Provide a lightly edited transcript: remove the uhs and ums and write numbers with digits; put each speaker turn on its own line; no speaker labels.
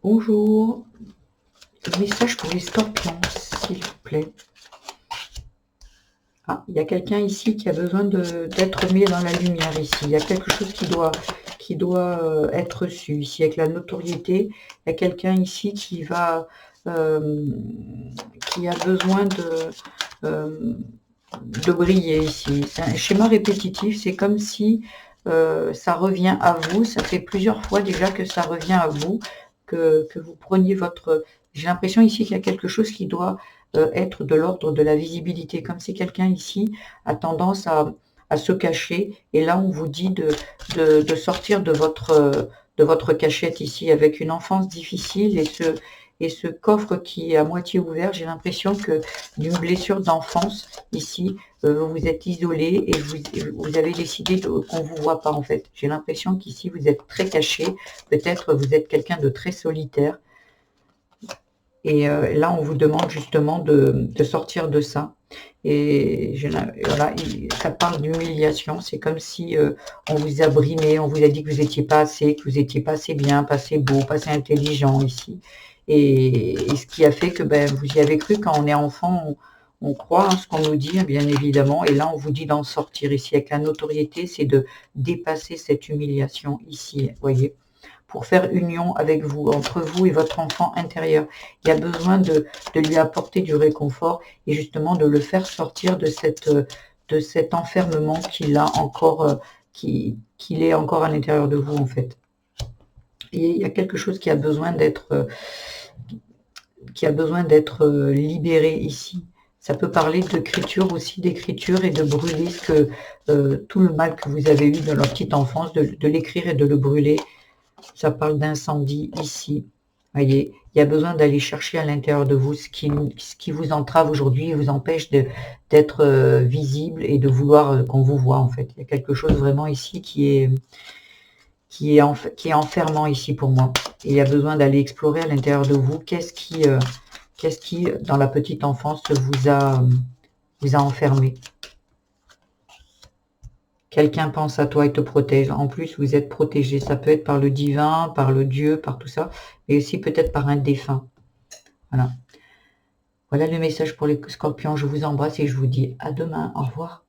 Bonjour, message pour les scorpions, s'il vous plaît. Ah, il y a quelqu'un ici qui a besoin d'être mis dans la lumière ici. Il y a quelque chose qui doit être su ici avec la notoriété. Il y a quelqu'un ici euh, qui a besoin euh, de briller ici. C'est un schéma répétitif. C'est comme si ça revient à vous. Ça fait plusieurs fois déjà que ça revient à vous, que vous preniez votre... J'ai l'impression ici qu'il y a quelque chose qui doit être de l'ordre de la visibilité, comme si quelqu'un ici a tendance à se cacher. Et là, on vous dit de sortir de votre cachette ici, avec une enfance difficile et ce coffre qui est à moitié ouvert. J'ai l'impression que d'une blessure d'enfance ici, vous vous êtes isolé et vous avez décidé qu'on ne vous voit pas en fait. J'ai l'impression qu'ici, vous êtes très caché. Peut-être vous êtes quelqu'un de très solitaire. Et là, on vous demande justement de sortir de ça. Et voilà, ça parle d'humiliation. C'est comme si on vous a brimé, on vous a dit que vous n'étiez pas assez, que vous n'étiez pas assez bien, pas assez beau, pas assez intelligent ici. Et ce qui a fait que ben, vous y avez cru. Quand on est enfant, on croit ce qu'on nous dit, bien évidemment. Et là, on vous dit d'en sortir ici avec la notoriété, c'est de dépasser cette humiliation ici, voyez, pour faire union avec vous, entre vous et votre enfant intérieur. Il y a besoin de lui apporter du réconfort et justement de le faire sortir de cet enfermement qu'il a encore, qu'il est encore à l'intérieur de vous en fait. Et il y a quelque chose qui a besoin d'être libéré ici. Ça peut parler d'écriture aussi, d'écriture et de brûler tout le mal que vous avez eu dans la petite enfance, de l'écrire et de le brûler. Ça parle d'incendie ici. Voyez, il y a besoin d'aller chercher à l'intérieur de vous ce qui vous entrave aujourd'hui et vous empêche d'être visible et de vouloir qu'on vous voit en fait. Il y a quelque chose vraiment ici qui est enfermant ici pour moi. Et il y a besoin d'aller explorer à l'intérieur de vous qu'est-ce qui, dans la petite enfance, vous a enfermé. Quelqu'un pense à toi et te protège. En plus, vous êtes protégé. Ça peut être par le divin, par le Dieu, par tout ça, mais aussi peut-être par un défunt. Voilà. Voilà le message pour les scorpions. Je vous embrasse et je vous dis à demain. Au revoir.